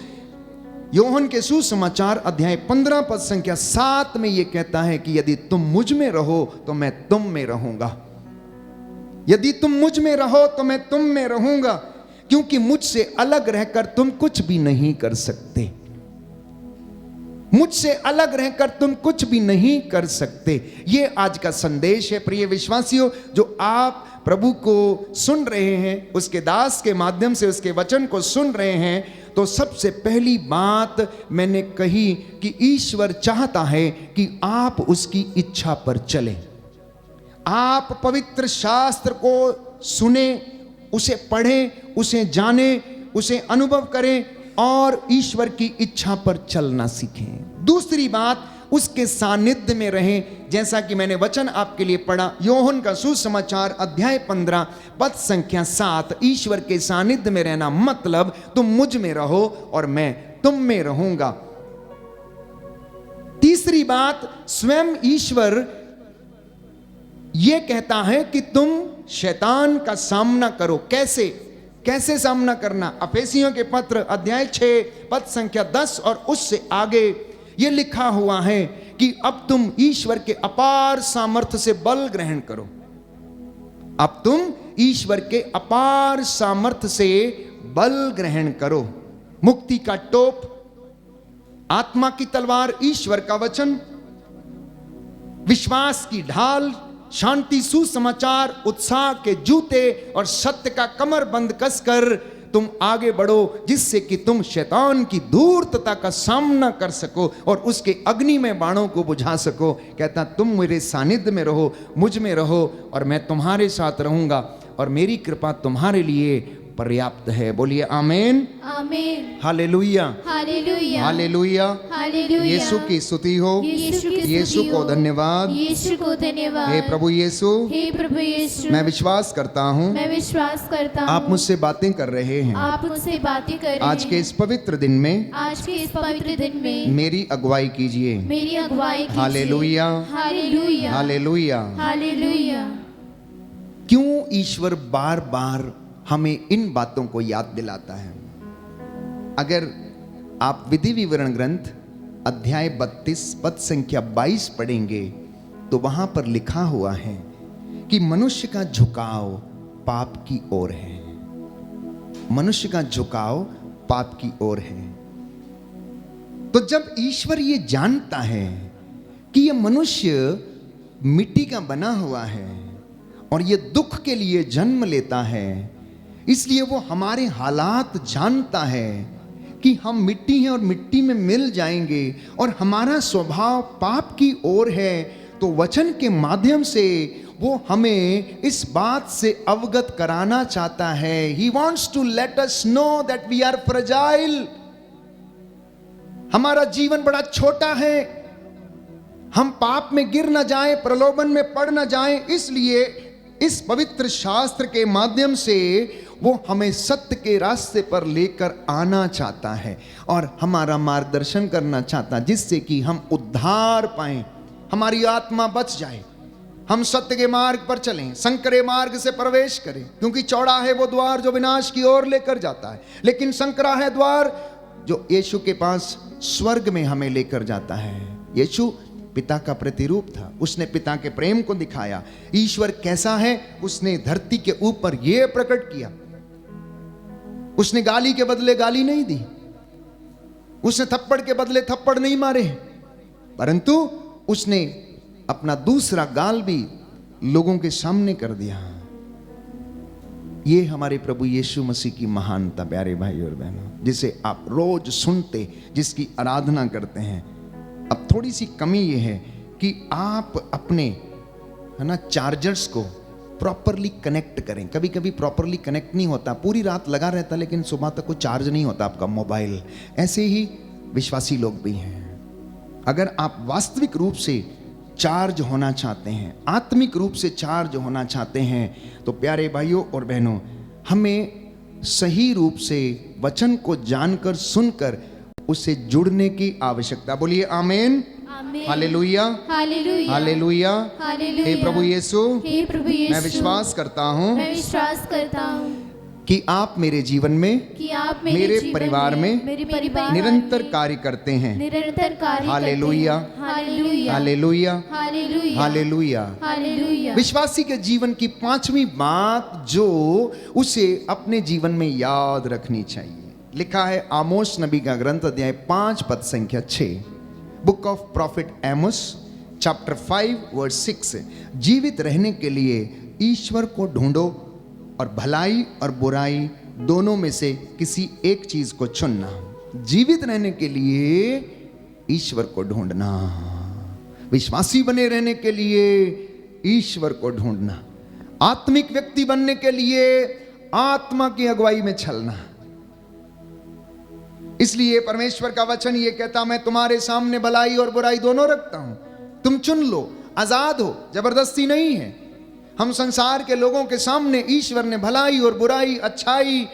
योहन के सुसमाचार अध्याय 15 पद संख्या 7 में यह कहता है कि यदि तुम मुझ में रहो तो मैं तुम में रहूंगा। यदि तुम मुझ में रहो तो मैं तुम में रहूंगा, क्योंकि मुझसे अलग रहकर तुम कुछ भी नहीं कर सकते। मुझसे अलग रहकर तुम कुछ भी नहीं कर सकते। ये आज का संदेश है प्रिय विश्वासियों, जो आप प्रभु को सुन रहे हैं, उसके दास के माध्यम से उसके वचन को सुन रहे हैं। तो सबसे पहली बात मैंने कही कि ईश्वर चाहता है कि आप उसकी इच्छा पर चलें। आप पवित्र शास्त्र को सुने, उसे पढ़ें, उसे जाने, उसे अनुभव करें और ईश्वर की इच्छा पर चलना सीखें। दूसरी बात, उसके सानिध्य में रहें। जैसा कि मैंने वचन आपके लिए पढ़ा, योहन का सुसमाचार अध्याय 15 पद संख्या 7, ईश्वर के सानिध्य में रहना मतलब तुम मुझ में रहो और मैं तुम में रहूंगा। तीसरी बात, स्वयं ईश्वर यह कहता है कि तुम शैतान का सामना करो। कैसे सामना करना? अफेसियों के पत्र अध्याय 6 पद संख्या 10 और उससे आगे यह लिखा हुआ है कि अब तुम ईश्वर के अपार सामर्थ्य से बल ग्रहण करो। अब तुम ईश्वर के अपार सामर्थ्य से बल ग्रहण करो। मुक्ति का टोप, आत्मा की तलवार ईश्वर का वचन, विश्वास की ढाल, शांति सुसमाचार, उत्साह के जूते और सत्य का कमरबंद कसकर तुम आगे बढ़ो, जिससे कि तुम शैतान की धूर्तता का सामना कर सको और उसके अग्नि में बाणों को बुझा सको। कहता तुम मेरे सानिध्य में रहो, मुझ में रहो और मैं तुम्हारे साथ रहूंगा और मेरी कृपा तुम्हारे लिए पर्याप्त है। बोलिए आमीन, आमीन, हालेलुया, हालेलुया, हालेलुया, हालेलुया। यीशु की स्तुति हो, यीशु को धन्यवाद, यीशु को धन्यवाद। हे प्रभु यीशु, हे प्रभु यीशु, मैं विश्वास करता हूँ मैं विश्वास करता हूँ आप मुझसे बातें कर रहे हैं। आप मुझसे बातें कर रहे आज के हैं। इस पवित्र दिन में आज के इस पवित्र दिन में मेरी अगुवाई कीजिए। मेरी अगुवाई कीजिए। Hallelujah, hallelujah, hallelujah. हालेलुया। क्यों ईश्वर बार बार हमें इन बातों को याद दिलाता है? अगर आप विधि विवरण ग्रंथ अध्याय 32 पद संख्या 22 पढ़ेंगे तो वहां पर लिखा हुआ है कि मनुष्य का झुकाव पाप की ओर है। मनुष्य का झुकाव पाप की ओर है। तो जब ईश्वर ये जानता है कि ये मनुष्य मिट्टी का बना हुआ है और ये दुख के लिए जन्म लेता है, इसलिए वो हमारे हालात जानता है कि हम मिट्टी हैं और मिट्टी में मिल जाएंगे और हमारा स्वभाव पाप की ओर है, तो वचन के माध्यम से वो हमें इस बात से अवगत कराना चाहता है। He wants to let us know that we are fragile। हमारा जीवन बड़ा छोटा है, हम पाप में गिर न जाएं, प्रलोभन में पड़ न जाएं, इसलिए इस पवित्र शास्त्र के माध्यम से वो हमें सत्य के रास्ते पर लेकर आना चाहता है और हमारा मार्गदर्शन करना चाहता, जिससे कि हम उद्धार पाएं, हमारी आत्मा बच जाए, हम सत्य के मार्ग पर चलें, संकरे मार्ग से प्रवेश करें। क्योंकि चौड़ा है वो द्वार जो विनाश की ओर लेकर जाता है, लेकिन संकरा है द्वार जो यीशु के पास स्वर्ग में हमें लेकर जाता है। यीशु पिता का प्रतिरूप था, उसने पिता के प्रेम को दिखाया। ईश्वर कैसा है उसने धरती के ऊपर यह प्रकट किया। उसने गाली के बदले गाली नहीं दी, उसने थप्पड़ के बदले थप्पड़ नहीं मारे, परंतु उसने अपना दूसरा गाल भी लोगों के सामने कर दिया। ये हमारे प्रभु यीशु मसीह की महानता, प्यारे भाई और बहनों, जिसे आप रोज सुनते, जिसकी आराधना करते हैं। अब थोड़ी सी कमी ये है कि आप अपने चार्जर्स को प्रॉपरली कनेक्ट करें। कभी कभी प्रॉपरली कनेक्ट नहीं होता, पूरी रात लगा रहता लेकिन सुबह तक को चार्ज नहीं होता आपका मोबाइल। ऐसे ही विश्वासी लोग भी हैं। अगर आप वास्तविक रूप से चार्ज होना चाहते हैं, आत्मिक रूप से चार्ज होना चाहते हैं, तो प्यारे भाइयों और बहनों, हमें सही रूप से वचन को जानकर सुनकर उससे जुड़ने की आवश्यकता। बोलिए आमीन, हालेलुया, हालेलुया, हालेलुया, हालेलुया। हे प्रभु यीशु, हे प्रभु यीशु, मैं विश्वास करता हूँ मैं विश्वास करता हूँ कि आप मेरे जीवन में, कि आप मेरे जीवन परिवार में मेरे परिवार निरंतर में कार्य करते हैं। निरंतर कार्य हालेलुया, करते हैं। Hallelujah, hallelujah, hallelujah, hallelujah. Hallelujah. विश्वासी के जीवन की पांचवी बात जो उसे अपने जीवन में याद रखनी चाहिए, लिखा है आमोस नबी का ग्रंथ अध्याय 5 पद संख्या 6, book of prophet Amos chapter 5 verse 6। जीवित रहने के लिए ईश्वर को ढूंढो और भलाई और बुराई दोनों में से किसी एक चीज को चुनना। जीवित रहने के लिए ईश्वर को ढूंढना, विश्वासी बने रहने के लिए ईश्वर को ढूंढना, आत्मिक व्यक्ति बनने के लिए आत्मा की अगुवाई में चलना। इसलिए परमेश्वर का वचन ये कहता, मैं तुम्हारे सामने भलाई और बुराई दोनों रखता हूं, तुम चुन लो, आजाद हो, जबरदस्ती नहीं है। हम संसार के लोगों के सामने ईश्वर ने भलाई और बुराई, अच्छाई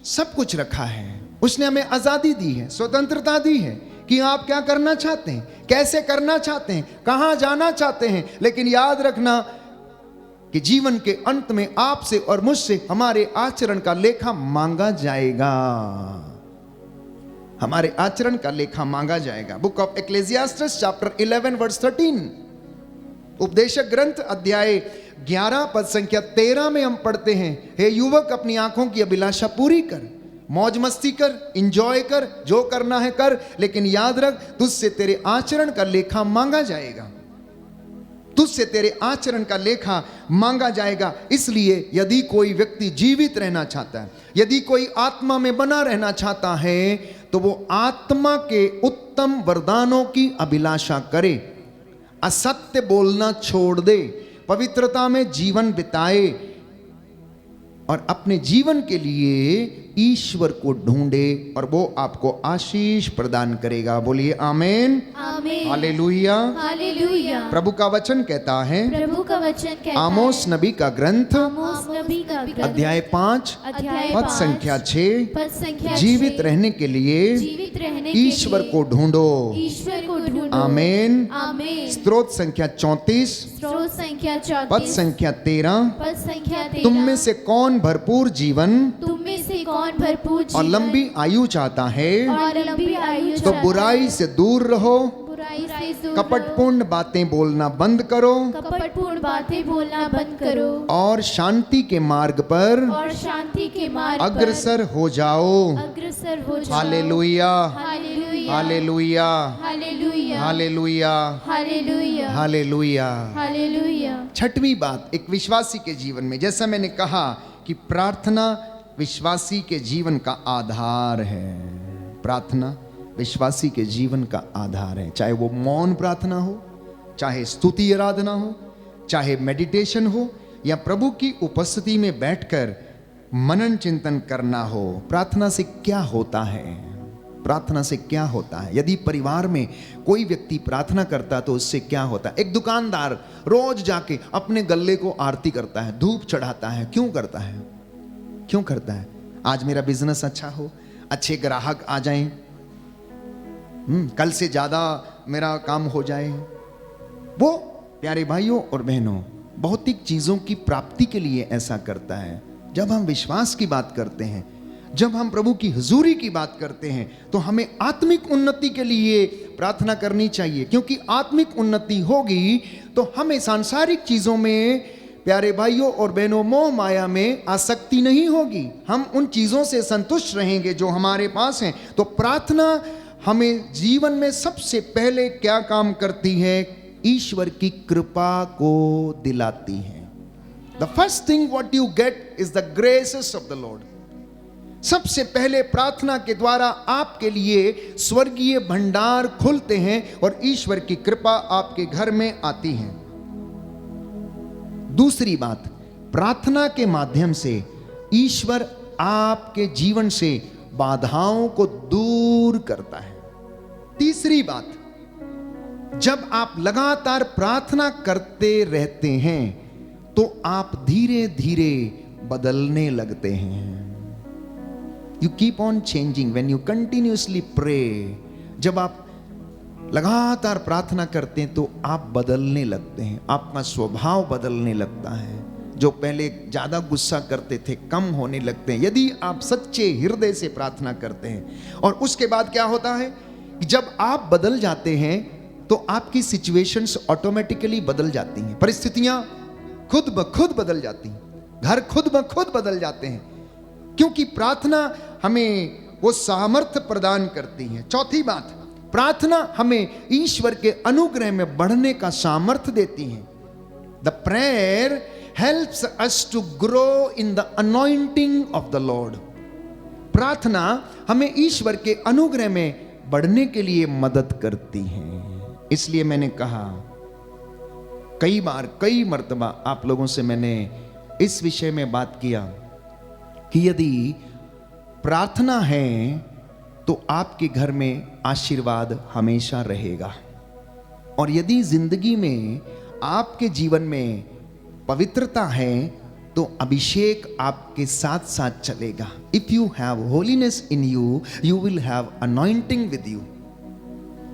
सब कुछ रखा है। उसने हमें आजादी दी है, स्वतंत्रता दी है कि आप क्या करना चाहते हैं, कैसे करना चाहते हैं, कहां जाना चाहते हैं। लेकिन याद रखना कि जीवन के अंत में आपसे और मुझसे हमारे आचरण का लेखा मांगा जाएगा, हमारे आचरण का लेखा मांगा जाएगा। बुक ऑफ एक्लेसियास्टिस चैप्टर 11 वर्स 13, उपदेशक ग्रंथ अध्याय 11 पद संख्या 13 में हम पढ़ते हैं, हे युवक अपनी आंखों की अभिलाषा पूरी कर, मौज मस्ती कर, इंजॉय कर, जो करना है कर, लेकिन याद रख तुझसे तेरे आचरण का लेखा मांगा जाएगा, तुझसे तेरे आचरण का लेखा मांगा जाएगा। इसलिए यदि कोई व्यक्ति जीवित रहना चाहता है, यदि कोई आत्मा में बना रहना चाहता है, तो वो आत्मा के उत्तम वरदानों की अभिलाषा करे, असत्य बोलना छोड़ दे, पवित्रता में जीवन बिताए और अपने जीवन के लिए ईश्वर को ढूंढे और वो आपको आशीष प्रदान करेगा। बोलिए आमीन, आमीन, हालेलुया, हालेलुया। प्रभु का वचन कहता है, प्रभु का वचन कहता आमोस नबी का ग्रंथ आमोस नबी का ग्रंथ अध्याय 5 अध्याय पद 5 संख्या 6, पद संख्या जीवित 6, रहने के लिए जीवित रहने के ईश्वर लिए को ढूंढो। ईश्वर को ढूंढो। आमीन। आमीन। स्त्रोत संख्या 34 स्रोत संख्या पद 34 संख्या 13, पद संख्या 13, तुम में से कौन भरपूर जीवन तुम में से कौन भरपूर और जीवन लंबी आयु चाहता है, और लंबी आयु तो चाहता बुराई से दूर रहो, है। बुराई से दूर कपटपूर्ण बातें बोलना बंद करो रहो, कपटपूर्ण बातें बोलना बंद करो और शांति के मार्ग पर और शांति के मार्ग पर अग्रसर हो जाओ। अग्रसर हो जाओ। Hallelujah, hallelujah, hallelujah, hallelujah, hallelujah, hallelujah, hallelujah. Hallelujah. छठवीं बात, एक विश्वासी के जीवन में, जैसा मैंने कहा कि प्रार्थना विश्वासी के जीवन का आधार है। प्रार्थना विश्वासी के जीवन का आधार है, चाहे वो मौन प्रार्थना हो, चाहे स्तुति आराधना हो, चाहे मेडिटेशन हो, या प्रभु की उपस्थिति में बैठकर मनन चिंतन करना हो। प्रार्थना से क्या होता है, प्रार्थना से क्या होता है? यदि परिवार में कोई व्यक्ति प्रार्थना करता तो उससे क्या होता है? एक दुकानदार रोज जाके अपने गल्ले को आरती करता है, धूप चढ़ाता है, क्यों करता है? क्यों करता है? आज मेरा बिजनेस अच्छा हो, अच्छे ग्राहक आ जाएं, कल से ज्यादा मेरा काम हो जाए। वो प्यारे भाइयों और बहनों, भौतिक चीजों की प्राप्ति के लिए ऐसा करता है। जब हम विश्वास की बात करते हैं, जब हम प्रभु की हुजूरी की बात करते हैं, तो हमें आत्मिक उन्नति के लिए प्रार्थना करनी चाहिए, क्योंकि आत्मिक उन्नति होगी तो हमें सांसारिक चीजों में, प्यारे भाइयों और बहनों, मोह माया में आसक्ति नहीं होगी। हम उन चीजों से संतुष्ट रहेंगे जो हमारे पास हैं। तो प्रार्थना हमें जीवन में सबसे पहले क्या काम करती है? ईश्वर की कृपा को दिलाती है। The first thing what you get is the graces of the Lord. सबसे पहले प्रार्थना के द्वारा आपके लिए स्वर्गीय भंडार खुलते हैं और ईश्वर की कृपा आपके घर में आती है। दूसरी बात, प्रार्थना के माध्यम से ईश्वर आपके जीवन से बाधाओं को दूर करता है। तीसरी बात, जब आप लगातार प्रार्थना करते रहते हैं तो आप धीरे धीरे बदलने लगते हैं। You keep on changing when you continuously pray. जब आप लगातार प्रार्थना करते हैं तो आप बदलने लगते हैं, आपका स्वभाव बदलने लगता है। जो पहले ज्यादा गुस्सा करते थे कम होने लगते हैं, यदि आप सच्चे हृदय से प्रार्थना करते हैं। और उसके बाद क्या होता है कि जब आप बदल जाते हैं तो आपकी सिचुएशंस ऑटोमेटिकली बदल जाती हैं, परिस्थितियां खुद ब खुद बदल जाती हैं, घर खुद ब खुद बदल जाते हैं, क्योंकि प्रार्थना हमें वो सामर्थ्य प्रदान करती है। चौथी बात, प्रार्थना हमें ईश्वर के अनुग्रह में बढ़ने का सामर्थ्य देती है। The prayer helps us to grow in the anointing of the Lord. प्रार्थना हमें ईश्वर के अनुग्रह में बढ़ने के लिए मदद करती है। इसलिए मैंने कहा कई बार, कई मर्तबा आप लोगों से मैंने इस विषय में बात किया कि यदि प्रार्थना है तो आपके घर में आशीर्वाद हमेशा रहेगा, और यदि जिंदगी में आपके जीवन में पवित्रता है तो अभिषेक आपके साथ साथ चलेगा। If you have holiness in you, you will have anointing with you,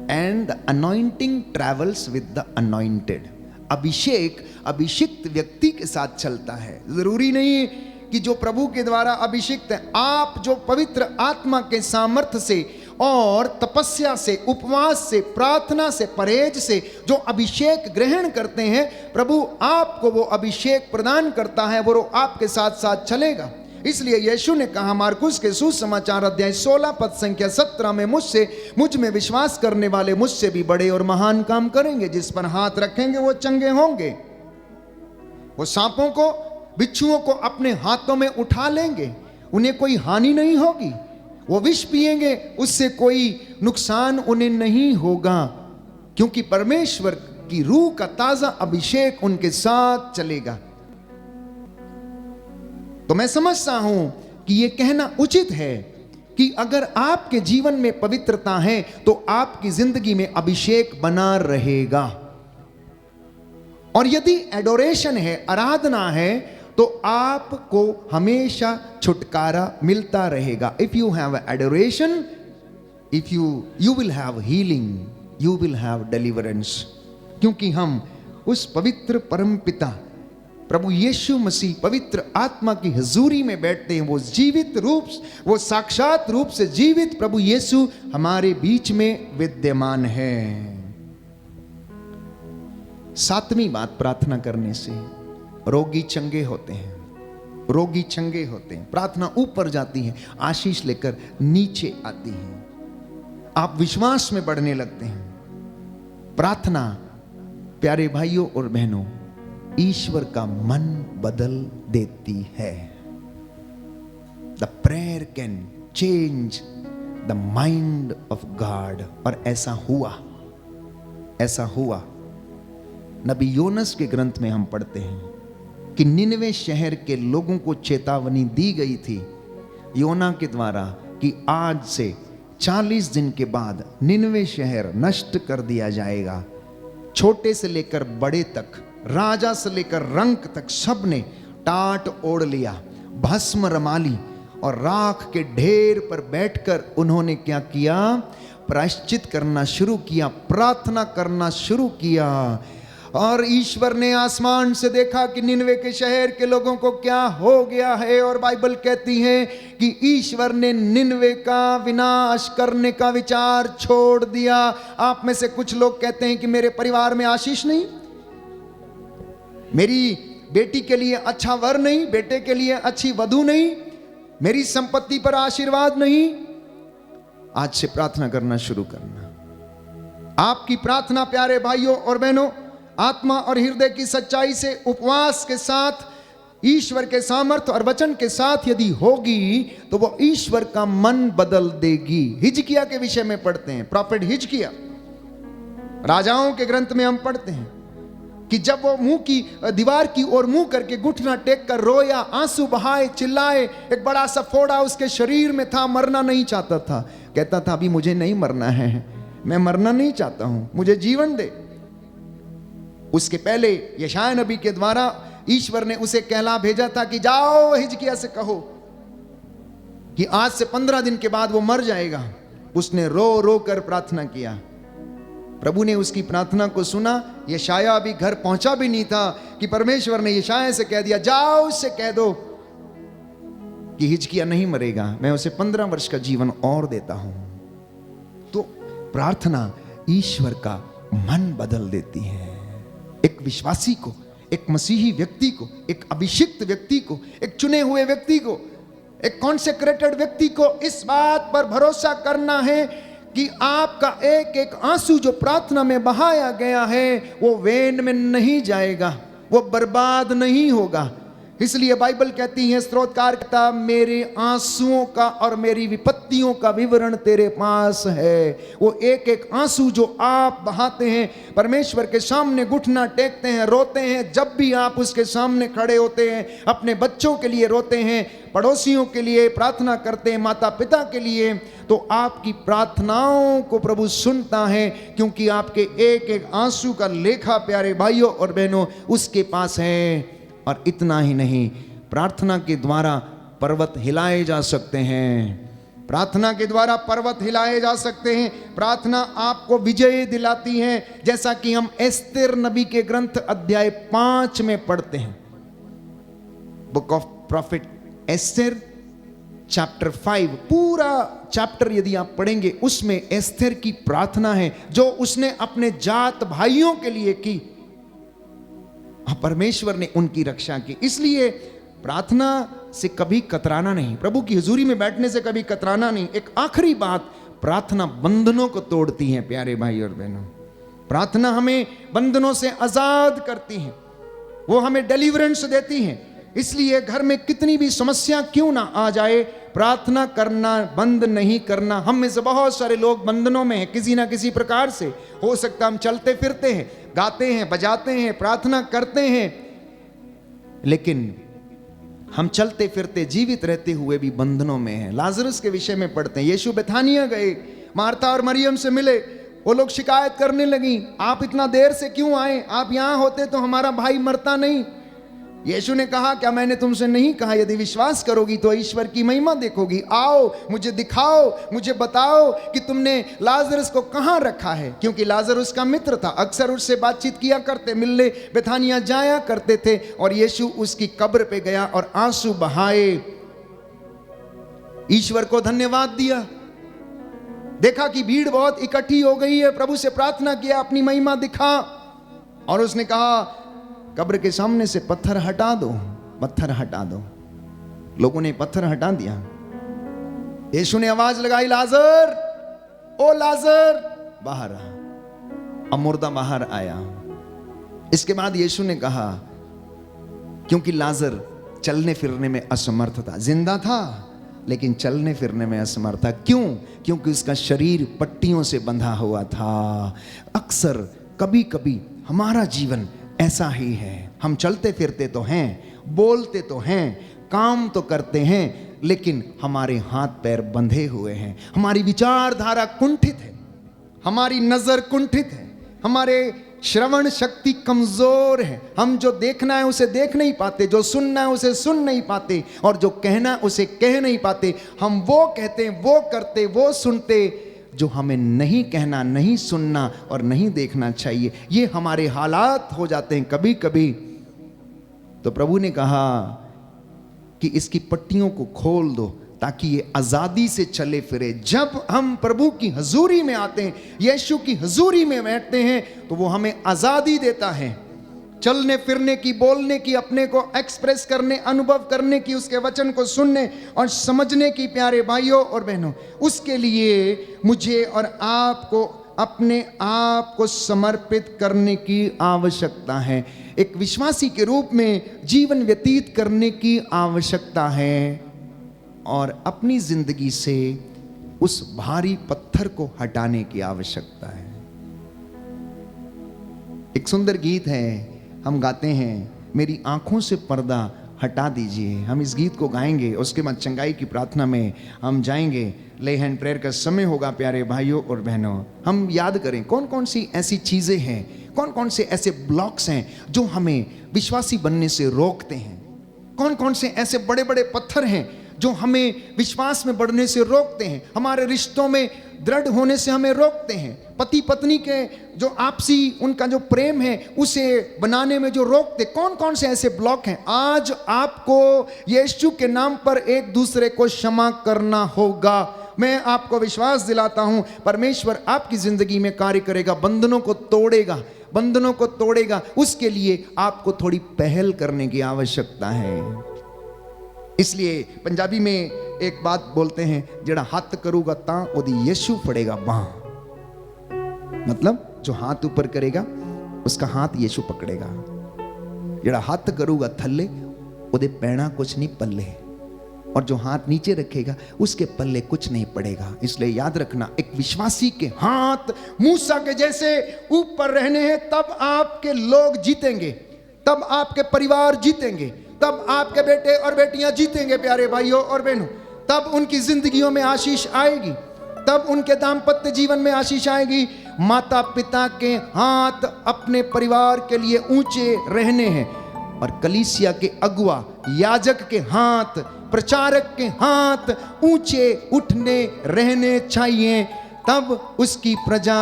and the anointing travels with the anointed. अभिषेक अभिषिक्त व्यक्ति के साथ चलता है। जरूरी नहीं कि जो प्रभु के द्वारा अभिषिक्त है, आप जो पवित्र आत्मा के सामर्थ्य से और तपस्या से, उपवास से, प्रार्थना से, परहेज से जो अभिषेक ग्रहण करते हैं, प्रभु आपको वो अभिषेक प्रदान करता है, वो आपके साथ साथ चलेगा। इसलिए यीशु ने कहा मार्कुस के सुसमाचार अध्याय 16 पद संख्या 17 में, मुझ में विश्वास करने वाले मुझसे भी बड़े और महान काम करेंगे, जिस पर हाथ रखेंगे वो चंगे होंगे। वो सांपों को, बिच्छुओं को अपने हाथों में उठा लेंगे, उन्हें कोई हानि नहीं होगी। वो विष पिएंगे, उससे कोई नुकसान उन्हें नहीं होगा, क्योंकि परमेश्वर की रूह का ताजा अभिषेक उनके साथ चलेगा। तो मैं समझता हूं कि यह कहना उचित है कि अगर आपके जीवन में पवित्रता है तो आपकी जिंदगी में अभिषेक बना रहेगा, और यदि एडोरेशन है, आराधना है, तो आपको हमेशा छुटकारा मिलता रहेगा। If you have adoration, if you will have healing, you will have deliverance, क्योंकि हम उस पवित्र परम पिता प्रभु यीशु मसीह पवित्र आत्मा की हजूरी में बैठते हैं। वो जीवित रूप, वो साक्षात रूप से जीवित प्रभु यीशु हमारे बीच में विद्यमान है। सातवीं बात, प्रार्थना करने से रोगी चंगे होते हैं। रोगी चंगे होते हैं। प्रार्थना ऊपर जाती है, आशीष लेकर नीचे आती है, आप विश्वास में बढ़ने लगते हैं। प्रार्थना प्यारे भाइयों और बहनों, ईश्वर का मन बदल देती है। The prayer can change the mind of God. और ऐसा हुआ, ऐसा हुआ। नबी योनस के ग्रंथ में हम पढ़ते हैं कि निनवे शहर के लोगों को चेतावनी दी गई थी योना के द्वारा कि आज से 40 दिन के बाद निनवे शहर नष्ट कर दिया जाएगा। छोटे से लेकर बड़े तक, राजा से लेकर रंक तक, सब ने टाट ओढ़ लिया, भस्म रमा ली, और राख के ढेर पर बैठकर उन्होंने क्या किया? प्रायश्चित करना शुरू किया, प्रार्थना करना शुरू किया। और ईश्वर ने आसमान से देखा कि निनवे के शहर के लोगों को क्या हो गया है, और बाइबल कहती है कि ईश्वर ने निनवे का विनाश करने का विचार छोड़ दिया। आप में से कुछ लोग कहते हैं कि मेरे परिवार में आशीष नहीं, मेरी बेटी के लिए अच्छा वर नहीं, बेटे के लिए अच्छी वधू नहीं, मेरी संपत्ति पर आशीर्वाद नहीं। आज से प्रार्थना करना शुरू करना। आपकी प्रार्थना प्यारे भाइयों और बहनों, आत्मा और हृदय की सच्चाई से, उपवास के साथ, ईश्वर के सामर्थ्य और वचन के साथ यदि होगी तो वो ईश्वर का मन बदल देगी। हिजकिया के विषय में पढ़ते हैं, प्रॉफेट हिजकिया, राजाओं के ग्रंथ में हम पढ़ते हैं कि जब वो मुंह की दीवार की ओर मुंह करके घुटना टेक कर रोया, आंसू बहाए, चिल्लाए, एक बड़ा सा फोड़ा उसके शरीर में था, मरना नहीं चाहता था। कहता था अभी मुझे नहीं मरना है, मैं मरना नहीं चाहता हूं, मुझे जीवन दे। उसके पहले यशायाह नबी के द्वारा ईश्वर ने उसे कहला भेजा था कि जाओ हिजकिया से कहो कि आज से 15 दिन के बाद वो मर जाएगा। उसने रो रो कर प्रार्थना किया, प्रभु ने उसकी प्रार्थना को सुना। यशायाह अभी घर पहुंचा भी नहीं था कि परमेश्वर ने यशायाह से कह दिया, जाओ उससे कह दो कि हिजकिया नहीं मरेगा, मैं उसे 15 वर्ष का जीवन और देता हूं। तो प्रार्थना ईश्वर का मन बदल देती है। एक विश्वासी को, एक मसीही व्यक्ति को, एक अभिषिक्त व्यक्ति को, एक चुने हुए व्यक्ति को, एक कॉन्सेक्रेटेड व्यक्ति को इस बात पर भरोसा करना है कि आपका एक एक आंसू जो प्रार्थना में बहाया गया है वो वेन में नहीं जाएगा, वो बर्बाद नहीं होगा। इसलिए बाइबल कहती है, स्तोत्रकार कहता, मेरे आंसुओं का और मेरी विपत्तियों का विवरण तेरे पास है। वो एक एक आंसू जो आप बहाते हैं, परमेश्वर के सामने घुटना टेकते हैं, रोते हैं, जब भी आप उसके सामने खड़े होते हैं, अपने बच्चों के लिए रोते हैं, पड़ोसियों के लिए प्रार्थना करते हैं, माता पिता के लिए, तो आपकी प्रार्थनाओं को प्रभु सुनता है, क्योंकि आपके एक एक आंसू का लेखा प्यारे भाइयों और बहनों उसके पास है। और इतना ही नहीं, प्रार्थना के द्वारा पर्वत हिलाए जा सकते हैं। प्रार्थना के द्वारा पर्वत हिलाए जा सकते हैं। प्रार्थना आपको विजय दिलाती है, जैसा कि हम एस्तेर नबी के ग्रंथ अध्याय 5 में पढ़ते हैं। Book of profit Esther chapter 5, पूरा चैप्टर यदि आप पढ़ेंगे, उसमें एस्तेर की प्रार्थना है जो उसने अपने जात भाइयों के लिए की। परमेश्वर ने उनकी रक्षा की। इसलिए प्रार्थना से कभी कतराना नहीं, प्रभु की हुजूरी में बैठने से कभी कतराना नहीं। एक आखिरी बात, प्रार्थना बंधनों को तोड़ती है प्यारे भाई और बहनों। प्रार्थना हमें बंधनों से आजाद करती है, वो हमें डिलीवरेंस देती है। इसलिए घर में कितनी भी समस्या क्यों ना आ जाए, प्रार्थना करना बंद नहीं करना। हम में से बहुत सारे लोग बंधनों में हैं किसी ना किसी प्रकार से। हो सकता हम चलते फिरते हैं, गाते हैं, बजाते हैं, प्रार्थना करते हैं, लेकिन हम चलते फिरते जीवित रहते हुए भी बंधनों में हैं। लाजरस के विषय में पढ़ते हैं, यीशु बेथानिया गए, मार्था और मरियम से मिले, वो लोग शिकायत करने लगी, आप इतना देर से क्यों आए, आप यहां होते तो हमारा भाई मरता नहीं। यीशु ने कहा, क्या मैंने तुमसे नहीं कहा, यदि विश्वास करोगी तो ईश्वर की महिमा देखोगी। आओ, मुझे दिखाओ, मुझे बताओ कि तुमने लाजरस को कहां रखा है, क्योंकि लाजरस उसका मित्र था, अक्सर उससे बातचीत किया करते, मिलने बेथानिया जाया करते थे। और यीशु उसकी कब्र पे गया और आंसू बहाए, ईश्वर को धन्यवाद दिया। देखा कि भीड़ बहुत इकट्ठी हो गई है, प्रभु से प्रार्थना किया, अपनी महिमा दिखा, और उसने कहा, कब्र के सामने से पत्थर हटा दो, पत्थर हटा दो। लोगों ने पत्थर हटा दिया। यीशु ने आवाज लगाई, लाजर, ओ लाजर, बाहर आ। अब मुर्दा बाहर आया। इसके बाद यीशु ने कहा, क्योंकि लाजर चलने फिरने में असमर्थ था, जिंदा था लेकिन चलने फिरने में असमर्थ था। क्यों? क्योंकि उसका शरीर पट्टियों से बंधा हुआ था। अक्सर कभी कभी हमारा जीवन ऐसा ही है। हम चलते फिरते तो हैं, बोलते तो हैं, काम तो करते हैं, लेकिन हमारे हाथ पैर बंधे हुए हैं। हमारी विचारधारा कुंठित है, हमारी नजर कुंठित है, हमारे श्रवण शक्ति कमजोर है। हम जो देखना है उसे देख नहीं पाते, जो सुनना है उसे सुन नहीं पाते, और जो कहना है उसे कह नहीं पाते। हम वो कहते, वो करते, वो सुनते जो हमें नहीं कहना, नहीं सुनना और नहीं देखना चाहिए। ये हमारे हालात हो जाते हैं कभी कभी। तो प्रभु ने कहा कि इसकी पट्टियों को खोल दो ताकि ये आजादी से चले फिरे। जब हम प्रभु की हजूरी में आते हैं, यीशु की हजूरी में बैठते हैं, तो वो हमें आजादी देता है, चलने फिरने की, बोलने की, अपने को एक्सप्रेस करने, अनुभव करने की, उसके वचन को सुनने और समझने की। प्यारे भाइयों और बहनों, उसके लिए मुझे और आपको अपने आप को समर्पित करने की आवश्यकता है। एक विश्वासी के रूप में जीवन व्यतीत करने की आवश्यकता है और अपनी जिंदगी से उस भारी पत्थर को हटाने की आवश्यकता है। एक सुंदर गीत है, हम गाते हैं, मेरी आंखों से पर्दा हटा दीजिए। हम इस गीत को गाएंगे, उसके बाद चंगाई की प्रार्थना में हम जाएंगे। ले हैंड प्रेयर का समय होगा। प्यारे भाइयों और बहनों, हम याद करें कौन कौन सी ऐसी चीजें हैं, कौन कौन से ऐसे ब्लॉक्स हैं जो हमें विश्वासी बनने से रोकते हैं। कौन कौन से ऐसे बड़े बड़े पत्थर हैं जो हमें विश्वास में बढ़ने से रोकते हैं, हमारे रिश्तों में दृढ़ होने से हमें रोकते हैं, पति पत्नी के जो आपसी उनका जो प्रेम है उसे बनाने में जो रोकते। कौन कौन से ऐसे ब्लॉक हैं? आज आपको यीशु के नाम पर एक दूसरे को क्षमा करना होगा। मैं आपको विश्वास दिलाता हूं, परमेश्वर आपकी जिंदगी में कार्य करेगा, बंधनों को तोड़ेगा, बंधनों को तोड़ेगा। उसके लिए आपको थोड़ी पहल करने की आवश्यकता है। इसलिए पंजाबी में एक बात बोलते हैं, जेड़ा हाथ करूगा ता ओदी यीशु फड़ेगा बाह। मतलब जो हाथ ऊपर करेगा उसका हाथ यीशु पकड़ेगा। ਜਿਹੜਾ ਹੱਥ ਕਰੂਗਾ ਥੱਲੇ ਉਹਦੇ ਪੈਣਾ कुछ नहीं पल्ले, और जो हाथ नीचे रखेगा उसके पल्ले कुछ नहीं पड़ेगा। इसलिए याद रखना, एक विश्वासी के हाथ मूसा के जैसे ऊपर रहने हैं, तब आपके लोग जीतेंगे, तब आपके परिवार जीतेंगे, तब आपके बेटे और बेटियां जीतेंगे प्यारे भाइयों और बहनों। तब उनकी जिंदगियों में आशीष आएगी, तब उनके दाम्पत्य जीवन में आशीष आएगी। माता पिता के हाथ अपने परिवार के लिए ऊंचे रहने हैं, और कलीसिया के अगुआ याजक के हाथ, प्रचारक के हाथ ऊंचे उठने रहने चाहिए, तब उसकी प्रजा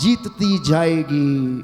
जीतती जाएगी।